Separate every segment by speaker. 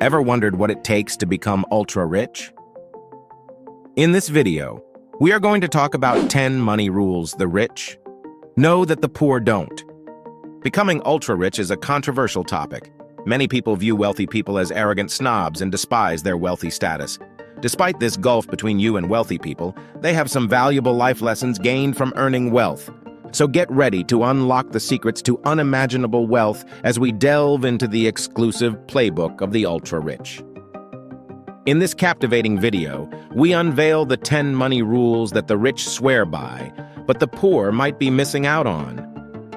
Speaker 1: Ever wondered what it takes to become ultra-rich? In this video, we are going to talk about 10 money rules the rich know that the poor don't. Becoming ultra-rich is a controversial topic. Many people view wealthy people as arrogant snobs and despise their wealthy status. Despite this gulf between you and wealthy people, they have some valuable life lessons gained from earning wealth. So get ready to unlock the secrets to unimaginable wealth as we delve into the exclusive playbook of the ultra-rich. In this captivating video, we unveil the 10 money rules that the rich swear by, but the poor might be missing out on.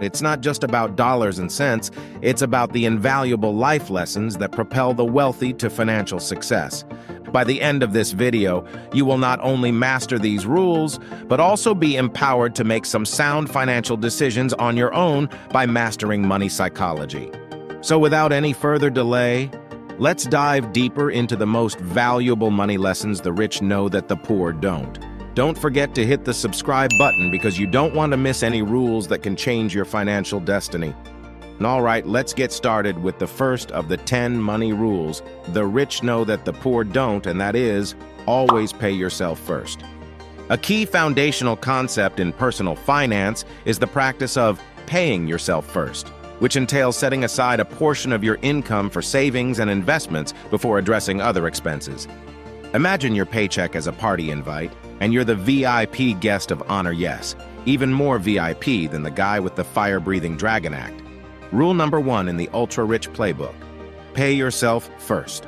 Speaker 1: It's not just about dollars and cents, it's about the invaluable life lessons that propel the wealthy to financial success. By the end of this video, you will not only master these rules, but also be empowered to make some sound financial decisions on your own by mastering money psychology. So without any further delay, let's dive deeper into the most valuable money lessons the rich know that the poor don't. Don't forget to hit the subscribe button because you don't want to miss any rules that can change your financial destiny. All right, let's get started with the first of the 10 money rules the rich know that the poor don't, and that is, always pay yourself first. A key foundational concept in personal finance is the practice of paying yourself first, which entails setting aside a portion of your income for savings and investments before addressing other expenses. Imagine your paycheck as a party invite, and you're the VIP guest of honor, yes, even more VIP than the guy with the fire-breathing dragon act. Rule number 1 in the ultra-rich playbook: pay yourself first.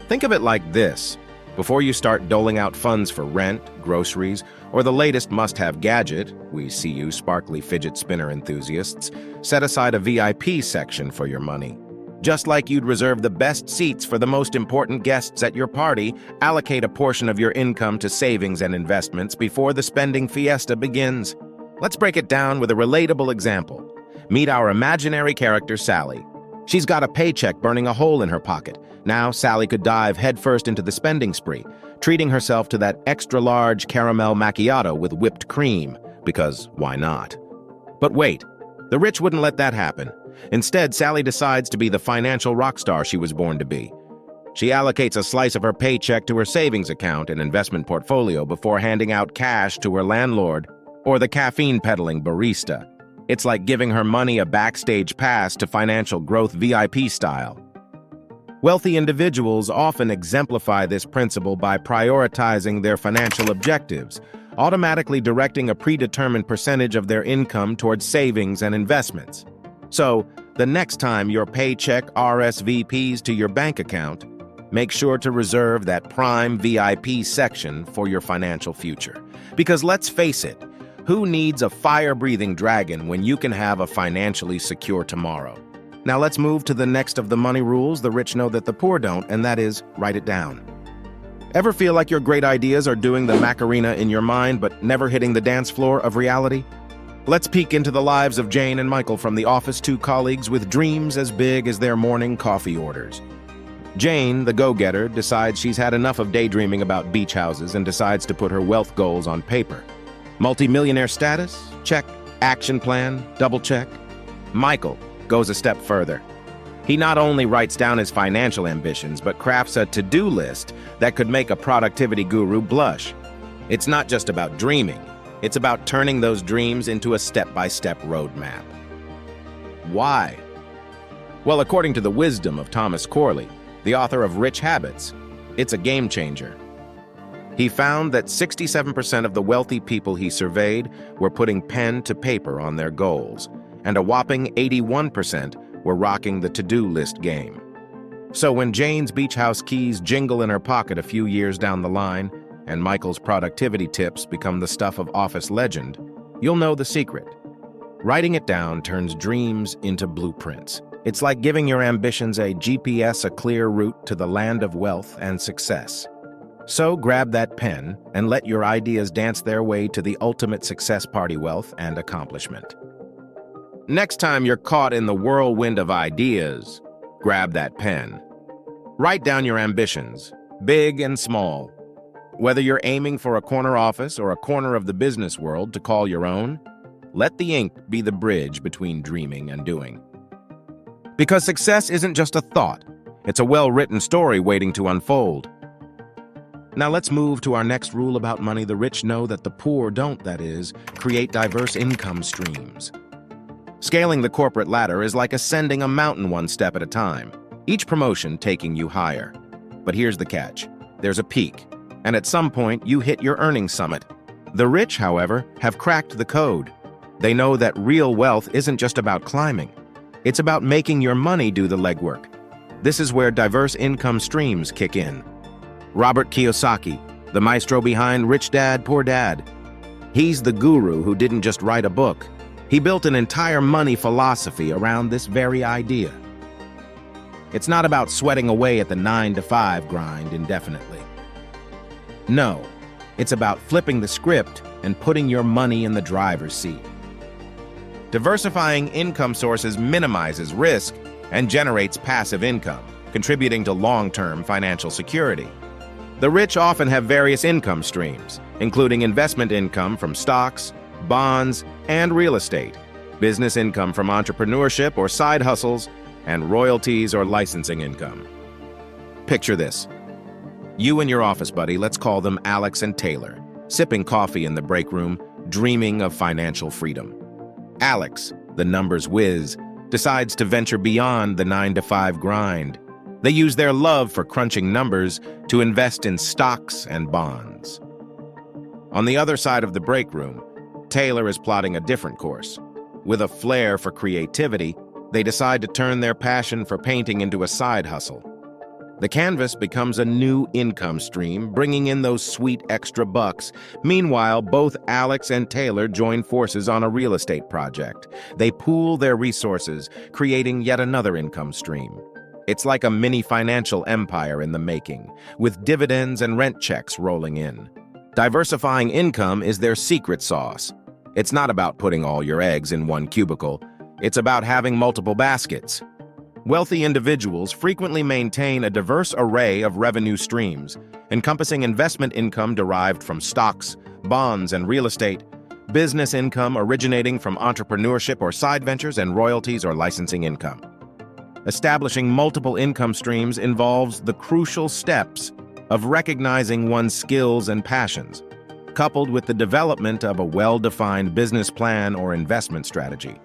Speaker 1: Think of it like this. Before you start doling out funds for rent, groceries, or the latest must-have gadget, we see you sparkly fidget spinner enthusiasts, set aside a VIP section for your money. Just like you'd reserve the best seats for the most important guests at your party, allocate a portion of your income to savings and investments before the spending fiesta begins. Let's break it down with a relatable example. Meet our imaginary character, Sally. She's got a paycheck burning a hole in her pocket. Now, Sally could dive headfirst into the spending spree, treating herself to that extra-large caramel macchiato with whipped cream, because why not? But wait, the rich wouldn't let that happen. Instead, Sally decides to be the financial rock star she was born to be. She allocates a slice of her paycheck to her savings account and investment portfolio before handing out cash to her landlord or the caffeine-peddling barista. It's like giving her money a backstage pass to financial growth VIP style. Wealthy individuals often exemplify this principle by prioritizing their financial objectives, automatically directing a predetermined percentage of their income towards savings and investments. So, the next time your paycheck RSVPs to your bank account, make sure to reserve that prime VIP section for your financial future. Because let's face it, who needs a fire-breathing dragon when you can have a financially secure tomorrow? Now let's move to the next of the money rules the rich know that the poor don't, and that is, write it down. Ever feel like your great ideas are doing the Macarena in your mind but never hitting the dance floor of reality? Let's peek into the lives of Jane and Michael from The Office, two colleagues with dreams as big as their morning coffee orders. Jane, the go-getter, decides she's had enough of daydreaming about beach houses and decides to put her wealth goals on paper. Multi-millionaire status? Check. Action plan? Double check. Michael goes a step further. He not only writes down his financial ambitions, but crafts a to-do list that could make a productivity guru blush. It's not just about dreaming. It's about turning those dreams into a step-by-step roadmap. Why? Well, according to the wisdom of Thomas Corley, the author of Rich Habits, it's a game changer. He found that 67% of the wealthy people he surveyed were putting pen to paper on their goals, and a whopping 81% were rocking the to-do list game. So when Jane's beach house keys jingle in her pocket a few years down the line, and Michael's productivity tips become the stuff of office legend, you'll know the secret. Writing it down turns dreams into blueprints. It's like giving your ambitions a GPS, a clear route to the land of wealth and success. So grab that pen and let your ideas dance their way to the ultimate success party wealth and accomplishment. Next time you're caught in the whirlwind of ideas, grab that pen. Write down your ambitions, big and small. Whether you're aiming for a corner office or a corner of the business world to call your own, let the ink be the bridge between dreaming and doing. Because success isn't just a thought, it's a well-written story waiting to unfold. Now let's move to our next rule about money. The rich know that the poor don't, that is, create diverse income streams. Scaling the corporate ladder is like ascending a mountain one step at a time, each promotion taking you higher. But here's the catch. There's a peak, and at some point you hit your earnings summit. The rich, however, have cracked the code. They know that real wealth isn't just about climbing. It's about making your money do the legwork. This is where diverse income streams kick in. Robert Kiyosaki, the maestro behind Rich Dad, Poor Dad. He's the guru who didn't just write a book. He built an entire money philosophy around this very idea. It's not about sweating away at the 9-to-5 grind indefinitely. No, it's about flipping the script and putting your money in the driver's seat. Diversifying income sources minimizes risk and generates passive income, contributing to long-term financial security. The rich often have various income streams, including investment income from stocks, bonds, and real estate, business income from entrepreneurship or side hustles, and royalties or licensing income. Picture this. You and your office buddy, let's call them Alex and Taylor, sipping coffee in the break room, dreaming of financial freedom. Alex, the numbers whiz, decides to venture beyond the 9-to-5 grind. They use their love for crunching numbers to invest in stocks and bonds. On the other side of the break room, Taylor is plotting a different course. With a flair for creativity, they decide to turn their passion for painting into a side hustle. The canvas becomes a new income stream, bringing in those sweet extra bucks. Meanwhile, both Alex and Taylor join forces on a real estate project. They pool their resources, creating yet another income stream. It's like a mini financial empire in the making, with dividends and rent checks rolling in. Diversifying income is their secret sauce. It's not about putting all your eggs in one cubicle. It's about having multiple baskets. Wealthy individuals frequently maintain a diverse array of revenue streams, encompassing investment income derived from stocks, bonds, and real estate, business income originating from entrepreneurship or side ventures, and royalties or licensing income. Establishing multiple income streams involves the crucial steps of recognizing one's skills and passions, coupled with the development of a well-defined business plan or investment strategy.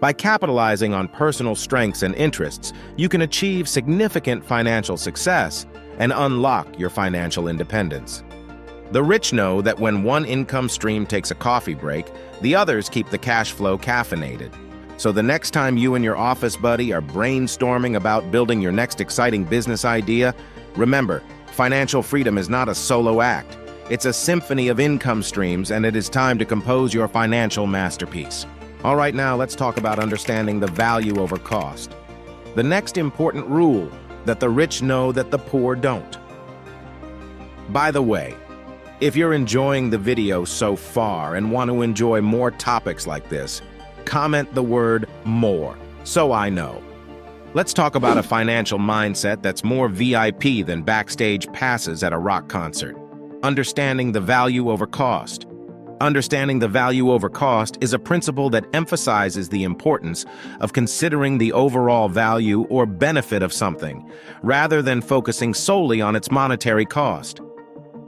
Speaker 1: By capitalizing on personal strengths and interests, you can achieve significant financial success and unlock your financial independence. The rich know that when one income stream takes a coffee break, the others keep the cash flow caffeinated. So the next time you and your office buddy are brainstorming about building your next exciting business idea, remember, financial freedom is not a solo act. It's a symphony of income streams, and it is time to compose your financial masterpiece. All right, now let's talk about understanding the value over cost. The next important rule, that the rich know that the poor don't. By the way, if you're enjoying the video so far and want to enjoy more topics like this, comment the word "more" so I know. Let's talk about a financial mindset that's more VIP than backstage passes at a rock concert. Understanding the value over cost. Understanding the value over cost is a principle that emphasizes the importance of considering the overall value or benefit of something, rather than focusing solely on its monetary cost.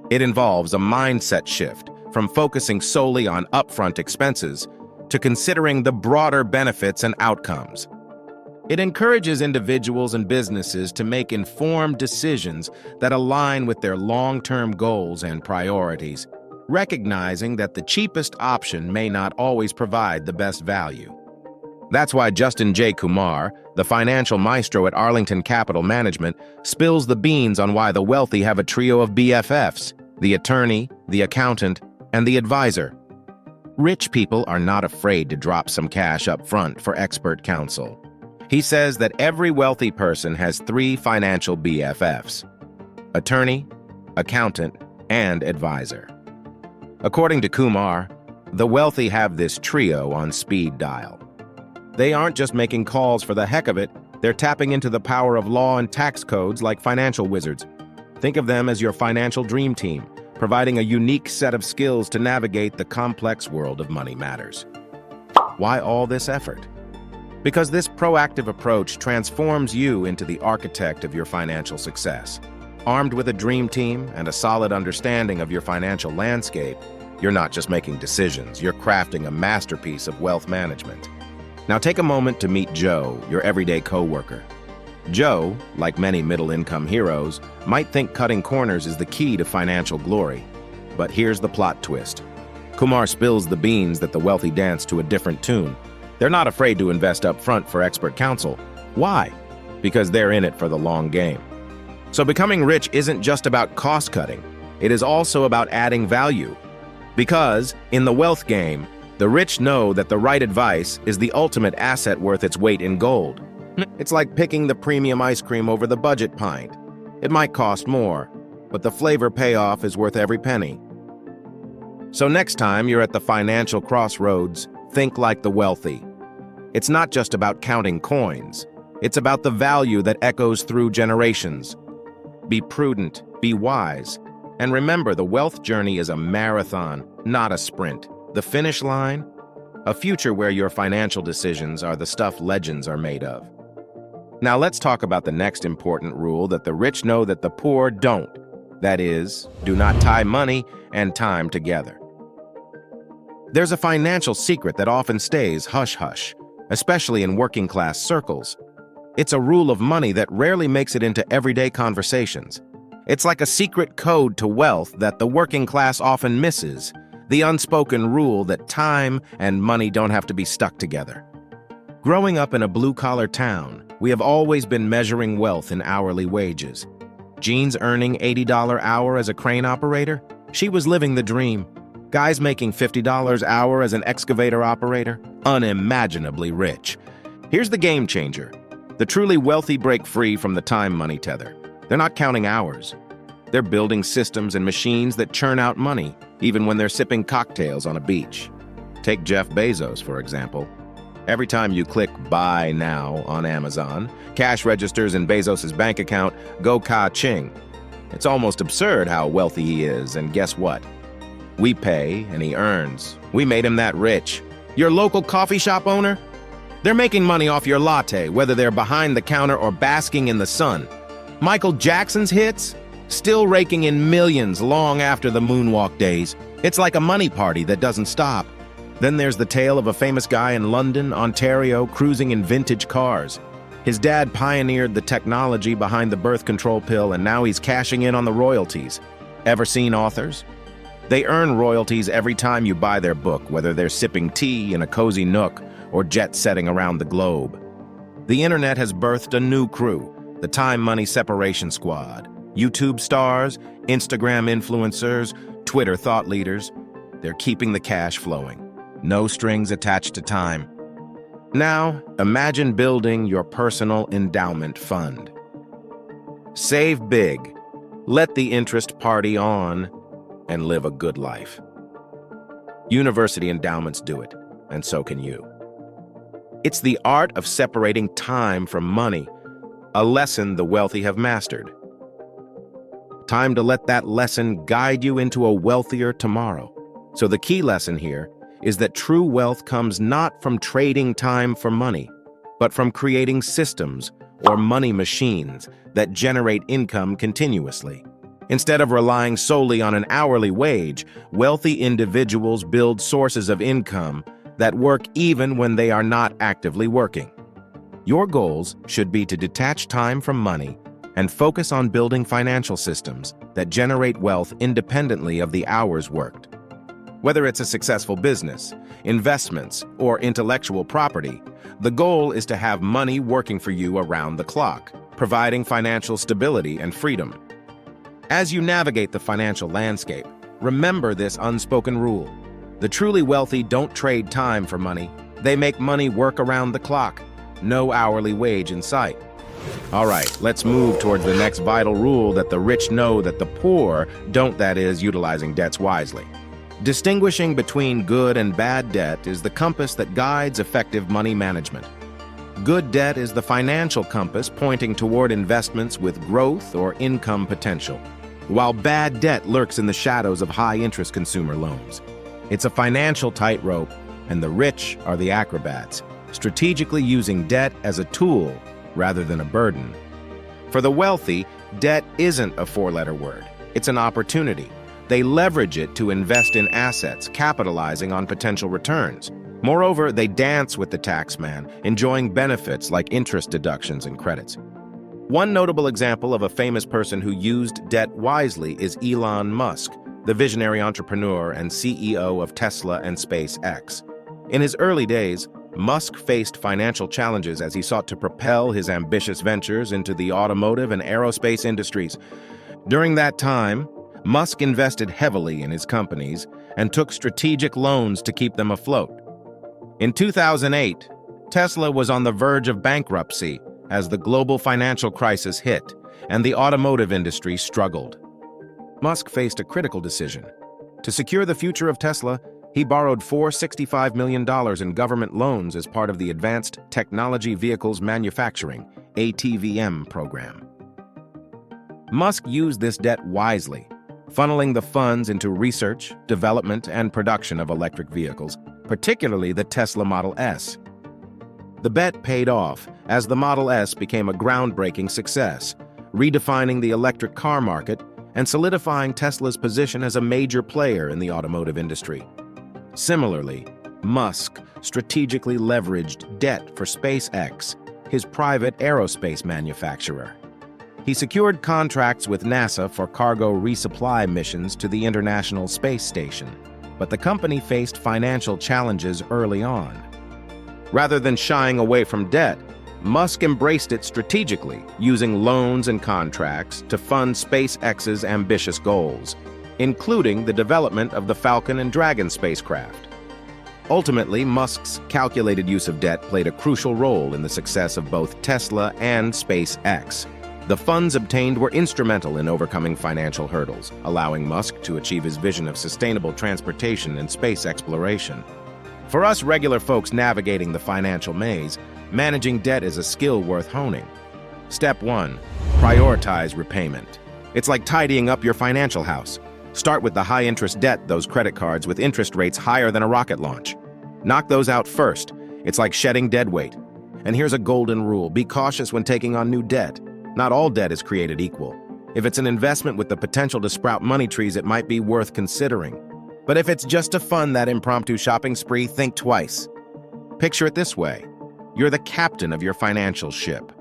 Speaker 1: It involves a mindset shift from focusing solely on upfront expenses to considering the broader benefits and outcomes. It encourages individuals and businesses to make informed decisions that align with their long-term goals and priorities, recognizing that the cheapest option may not always provide the best value. That's why Justin J. Kumar, the financial maestro at Arlington Capital Management, spills the beans on why the wealthy have a trio of BFFs: the attorney, the accountant, and the advisor. Rich people are not afraid to drop some cash up front for expert counsel. He says that every wealthy person has 3 financial BFFs: attorney, accountant, and advisor. According to Kumar, the wealthy have this trio on speed dial. They aren't just making calls for the heck of it, they're tapping into the power of law and tax codes like financial wizards. Think of them as your financial dream team, providing a unique set of skills to navigate the complex world of money matters. Why all this effort? Because this proactive approach transforms you into the architect of your financial success. Armed with a dream team and a solid understanding of your financial landscape, you're not just making decisions, you're crafting a masterpiece of wealth management. Now take a moment to meet Joe, your everyday coworker. Joe, like many middle-income heroes, might think cutting corners is the key to financial glory. But here's the plot twist. Kumar spills the beans that the wealthy dance to a different tune. They're not afraid to invest up front for expert counsel. Why? Because they're in it for the long game. So becoming rich isn't just about cost-cutting. It is also about adding value. Because, in the wealth game, the rich know that the right advice is the ultimate asset worth its weight in gold. It's like picking the premium ice cream over the budget pint. It might cost more, but the flavor payoff is worth every penny. So next time you're at the financial crossroads, think like the wealthy. It's not just about counting coins. It's about the value that echoes through generations. Be prudent, be wise, and remember the wealth journey is a marathon, not a sprint. The finish line? A future where your financial decisions are the stuff legends are made of. Now let's talk about the next important rule that the rich know that the poor don't. That is, do not tie money and time together. There's a financial secret that often stays hush-hush, especially in working-class circles. It's a rule of money that rarely makes it into everyday conversations. It's like a secret code to wealth that the working class often misses, the unspoken rule that time and money don't have to be stuck together. Growing up in a blue-collar town, we have always been measuring wealth in hourly wages. Jean's earning $80 an hour as a crane operator? She was living the dream. Guys making $50 an hour as an excavator operator? Unimaginably rich. Here's the game changer. The truly wealthy break free from the time-money tether. They're not counting hours. They're building systems and machines that churn out money, even when they're sipping cocktails on a beach. Take Jeff Bezos, for example. Every time you click Buy Now on Amazon, cash registers in Bezos' bank account go ka-ching. It's almost absurd how wealthy he is, and guess what? We pay, and he earns. We made him that rich. Your local coffee shop owner? They're making money off your latte, whether they're behind the counter or basking in the sun. Michael Jackson's hits? Still raking in millions long after the moonwalk days. It's like a money party that doesn't stop. Then there's the tale of a famous guy in London, Ontario, cruising in vintage cars. His dad pioneered the technology behind the birth control pill, and now he's cashing in on the royalties. Ever seen authors? They earn royalties every time you buy their book, whether they're sipping tea in a cozy nook or jet-setting around the globe. The internet has birthed a new crew, the time-money separation squad. YouTube stars, Instagram influencers, Twitter thought leaders. They're keeping the cash flowing. No strings attached to time. Now, imagine building your personal endowment fund. Save big, let the interest party on, and live a good life. University endowments do it, and so can you. It's the art of separating time from money, a lesson the wealthy have mastered. Time to let that lesson guide you into a wealthier tomorrow. So the key lesson here is that true wealth comes not from trading time for money, but from creating systems or money machines that generate income continuously. Instead of relying solely on an hourly wage, wealthy individuals build sources of income that work even when they are not actively working. Your goals should be to detach time from money and focus on building financial systems that generate wealth independently of the hours worked. Whether it's a successful business, investments, or intellectual property, the goal is to have money working for you around the clock, providing financial stability and freedom. As you navigate the financial landscape, remember this unspoken rule. The truly wealthy don't trade time for money. They make money work around the clock. No hourly wage in sight. All right, let's move towards the next vital rule that the rich know that the poor don't, that is, utilizing debts wisely. Distinguishing between good and bad debt is the compass that guides effective money management. Good debt is the financial compass pointing toward investments with growth or income potential, while bad debt lurks in the shadows of high-interest consumer loans. It's a financial tightrope, and the rich are the acrobats. strategically using debt as a tool rather than a burden. For the wealthy, debt isn't a four-letter word. It's an opportunity. They leverage it to invest in assets, capitalizing on potential returns. Moreover, they dance with the taxman, enjoying benefits like interest deductions and credits. One notable example of a famous person who used debt wisely is Elon Musk, the visionary entrepreneur and CEO of Tesla and SpaceX. In his early days, Musk faced financial challenges as he sought to propel his ambitious ventures into the automotive and aerospace industries. During that time, Musk invested heavily in his companies and took strategic loans to keep them afloat. In 2008, Tesla was on the verge of bankruptcy as the global financial crisis hit and the automotive industry struggled. Musk faced a critical decision. To secure the future of Tesla, he borrowed $465 million in government loans as part of the Advanced Technology Vehicles Manufacturing (ATVM) program. Musk used this debt wisely, funneling the funds into research, development, and production of electric vehicles, particularly the Tesla Model S. The bet paid off as the Model S became a groundbreaking success, redefining the electric car market and solidifying Tesla's position as a major player in the automotive industry. Similarly, Musk strategically leveraged debt for SpaceX, his private aerospace manufacturer. He secured contracts with NASA for cargo resupply missions to the International Space Station, but the company faced financial challenges early on. Rather than shying away from debt, Musk embraced it strategically, using loans and contracts to fund SpaceX's ambitious goals, including the development of the Falcon and Dragon spacecraft. Ultimately, Musk's calculated use of debt played a crucial role in the success of both Tesla and SpaceX. The funds obtained were instrumental in overcoming financial hurdles, allowing Musk to achieve his vision of sustainable transportation and space exploration. For us regular folks navigating the financial maze, managing debt is a skill worth honing. Step 1. Prioritize repayment. It's like tidying up your financial house. Start with the high-interest debt, those credit cards with interest rates higher than a rocket launch. Knock those out first. It's like shedding dead weight. And here's a golden rule. Be cautious when taking on new debt. Not all debt is created equal. If it's an investment with the potential to sprout money trees, it might be worth considering. But if it's just to fund that impromptu shopping spree, think twice. Picture it this way. You're the captain of your financial ship.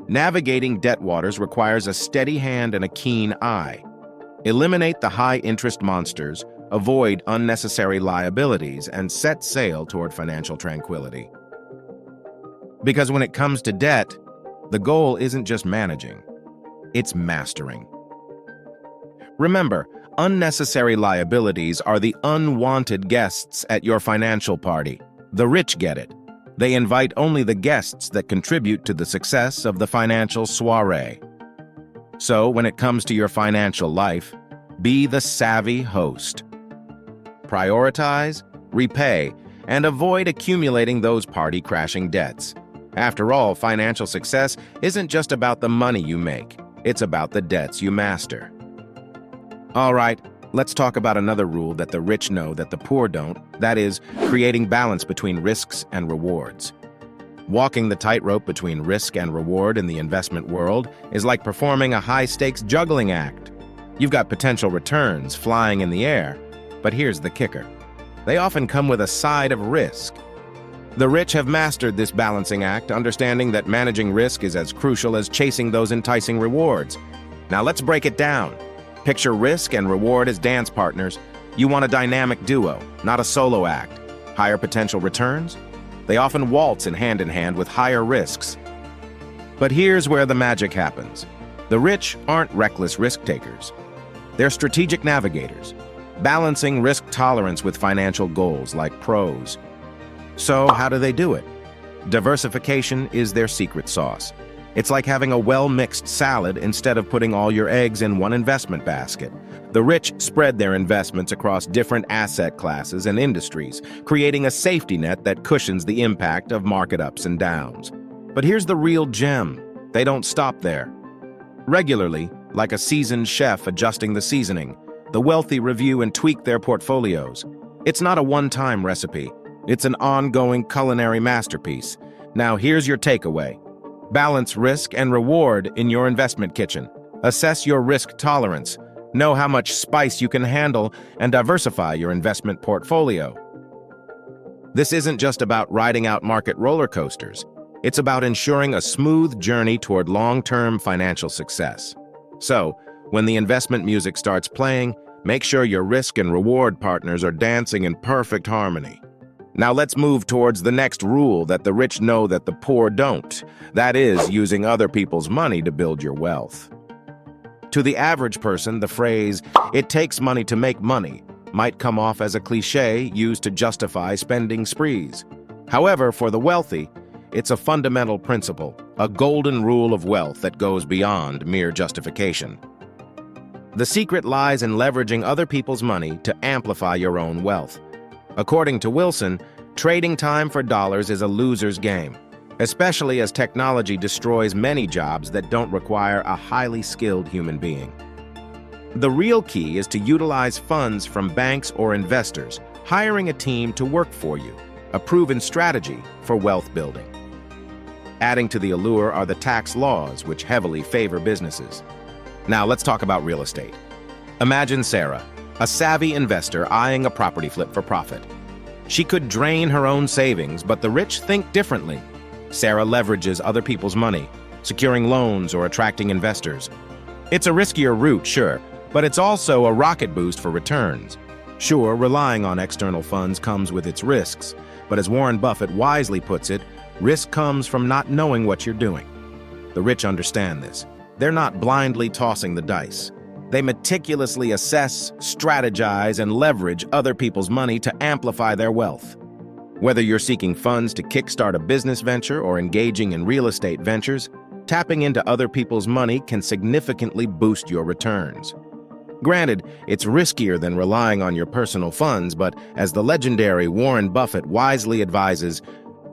Speaker 1: Navigating debt waters requires a steady hand and a keen eye. Eliminate the high-interest monsters, avoid unnecessary liabilities, and set sail toward financial tranquility. Because when it comes to debt, the goal isn't just managing, it's mastering. Remember, unnecessary liabilities are the unwanted guests at your financial party. The rich get it. They invite only the guests that contribute to the success of the financial soiree. So, when it comes to your financial life, be the savvy host. Prioritize, repay, and avoid accumulating those party-crashing debts. After all, financial success isn't just about the money you make. It's about the debts you master. All right, let's talk about another rule that the rich know that the poor don't. That is, creating balance between risks and rewards. Walking the tightrope between risk and reward in the investment world is like performing a high-stakes juggling act. You've got potential returns flying in the air, but here's the kicker. They often come with a side of risk. The rich have mastered this balancing act, understanding that managing risk is as crucial as chasing those enticing rewards. Now let's break it down. Picture risk and reward as dance partners. You want a dynamic duo, not a solo act. Higher potential returns? They often waltz in hand with higher risks. But here's where the magic happens. The rich aren't reckless risk-takers. They're strategic navigators, balancing risk tolerance with financial goals like pros. So how do they do it? Diversification is their secret sauce. It's like having a well-mixed salad instead of putting all your eggs in one investment basket. The rich spread their investments across different asset classes and industries, creating a safety net that cushions the impact of market ups and downs. But here's the real gem. They don't stop there. Regularly, like a seasoned chef adjusting the seasoning, the wealthy review and tweak their portfolios. It's not a one-time recipe. It's an ongoing culinary masterpiece. Now here's your takeaway. Balance risk and reward in your investment kitchen. Assess your risk tolerance. Know how much spice you can handle and diversify your investment portfolio. This isn't just about riding out market roller coasters. It's about ensuring a smooth journey toward long-term financial success. So, when the investment music starts playing, make sure your risk and reward partners are dancing in perfect harmony. Now let's move towards the next rule that the rich know that the poor don't. That is, using other people's money to build your wealth. To the average person, the phrase, "it takes money to make money," might come off as a cliché used to justify spending sprees. However, for the wealthy, it's a fundamental principle, a golden rule of wealth that goes beyond mere justification. The secret lies in leveraging other people's money to amplify your own wealth. According to Wilson, trading time for dollars is a loser's game, especially as technology destroys many jobs that don't require a highly skilled human being. The real key is to utilize funds from banks or investors, hiring a team to work for you, a proven strategy for wealth building. Adding to the allure are the tax laws, which heavily favor businesses. Now let's talk about real estate. Imagine Sarah, a savvy investor eyeing a property flip for profit. She could drain her own savings, but the rich think differently. Sarah leverages other people's money, securing loans or attracting investors. It's a riskier route, sure, but it's also a rocket boost for returns. Sure, relying on external funds comes with its risks, but as Warren Buffett wisely puts it, risk comes from not knowing what you're doing. The rich understand this. They're not blindly tossing the dice. They meticulously assess, strategize, and leverage other people's money to amplify their wealth. Whether you're seeking funds to kickstart a business venture or engaging in real estate ventures, tapping into other people's money can significantly boost your returns. Granted, it's riskier than relying on your personal funds, but as the legendary Warren Buffett wisely advises,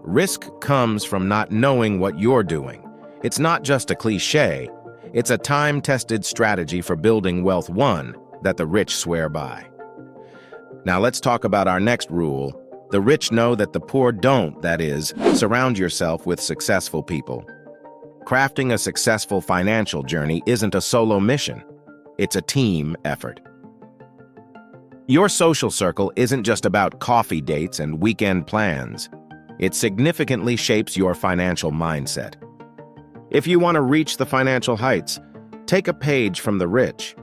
Speaker 1: risk comes from not knowing what you're doing. It's not just a cliché, it's a time-tested strategy for building wealth, one that the rich swear by. Now let's talk about our next rule. The rich know that the poor don't, that is, surround yourself with successful people. Crafting a successful financial journey isn't a solo mission. It's a team effort. Your social circle isn't just about coffee dates and weekend plans. It significantly shapes your financial mindset. If you want to reach the financial heights, take a page from the rich.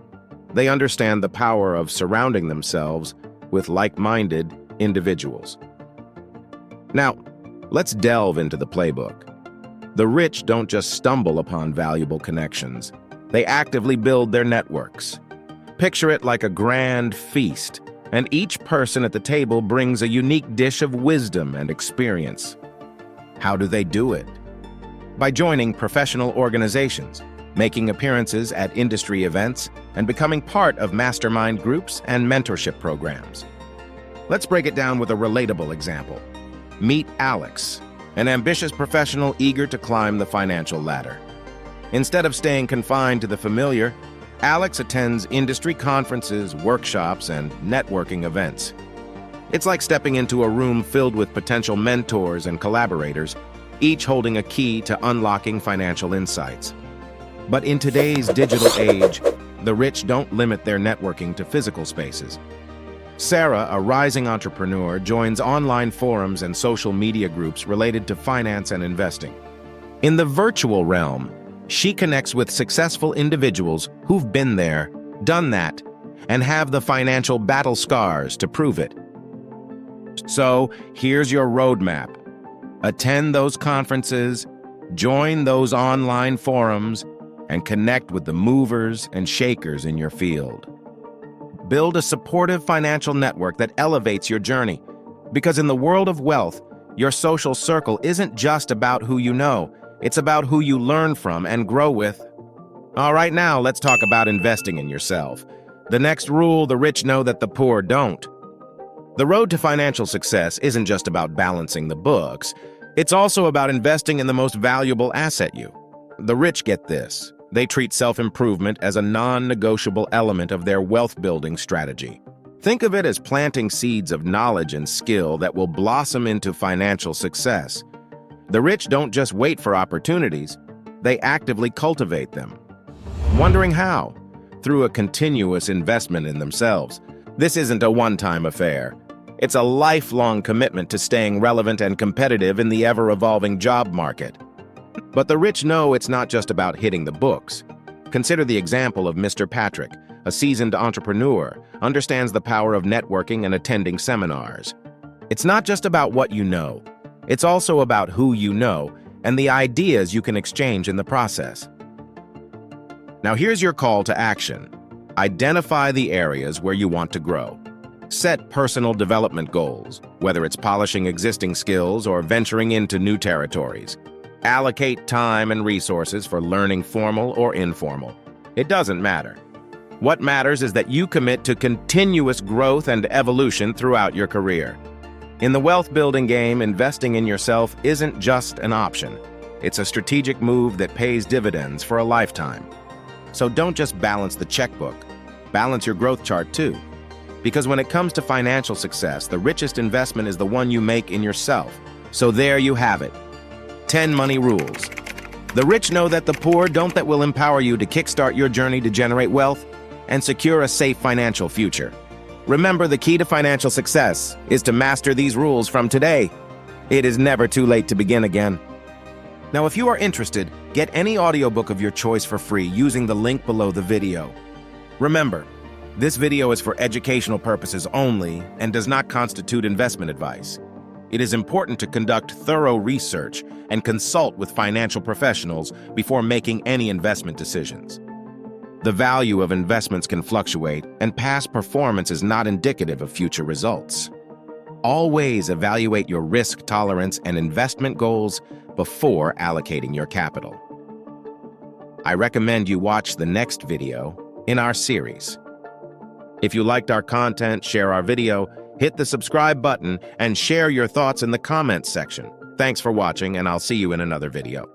Speaker 1: They understand the power of surrounding themselves with like-minded individuals. Now, let's delve into the playbook. The rich don't just stumble upon valuable connections. They actively build their networks. Picture it like a grand feast, and each person at the table brings a unique dish of wisdom and experience. How do they do it? By joining professional organizations, making appearances at industry events, and becoming part of mastermind groups and mentorship programs. Let's break it down with a relatable example. Meet Alex, an ambitious professional eager to climb the financial ladder. Instead of staying confined to the familiar, Alex attends industry conferences, workshops, and networking events. It's like stepping into a room filled with potential mentors and collaborators, each holding a key to unlocking financial insights. But in today's digital age, the rich don't limit their networking to physical spaces. Sarah, a rising entrepreneur, joins online forums and social media groups related to finance and investing. In the virtual realm, she connects with successful individuals who've been there, done that, and have the financial battle scars to prove it. So, here's your roadmap. Attend those conferences, join those online forums, and connect with the movers and shakers in your field. Build a supportive financial network that elevates your journey. Because in the world of wealth, your social circle isn't just about who you know, it's about who you learn from and grow with. All right, now let's talk about investing in yourself. The next rule, the rich know that the poor don't. The road to financial success isn't just about balancing the books. It's also about investing in the most valuable asset you. The rich get this. They treat self-improvement as a non-negotiable element of their wealth-building strategy. Think of it as planting seeds of knowledge and skill that will blossom into financial success. The rich don't just wait for opportunities, they actively cultivate them. Wondering how? Through a continuous investment in themselves. This isn't a one-time affair. It's a lifelong commitment to staying relevant and competitive in the ever-evolving job market. But the rich know it's not just about hitting the books. Consider the example of Mr. Patrick, a seasoned entrepreneur, understands the power of networking and attending seminars. It's not just about what you know. It's also about who you know and the ideas you can exchange in the process. Now here's your call to action. Identify the areas where you want to grow. Set personal development goals, whether it's polishing existing skills or venturing into new territories. Allocate time and resources for learning formal or informal. It doesn't matter. What matters is that you commit to continuous growth and evolution throughout your career. In the wealth-building game, investing in yourself isn't just an option. It's a strategic move that pays dividends for a lifetime. So don't just balance the checkbook. Balance your growth chart too. Because when it comes to financial success, the richest investment is the one you make in yourself. So there you have it. 10 money rules. The rich know that the poor don't, that will empower you to kickstart your journey to generate wealth and secure a safe financial future. Remember, the key to financial success is to master these rules from today. It is never too late to begin again. Now, if you are interested, get any audiobook of your choice for free using the link below the video. Remember, this video is for educational purposes only and does not constitute investment advice. It is important to conduct thorough research and consult with financial professionals before making any investment decisions. The value of investments can fluctuate, and past performance is not indicative of future results. Always evaluate your risk tolerance and investment goals before allocating your capital. I recommend you watch the next video in our series. If you liked our content, share our video, hit the subscribe button, and share your thoughts in the comments section. Thanks for watching, and I'll see you in another video.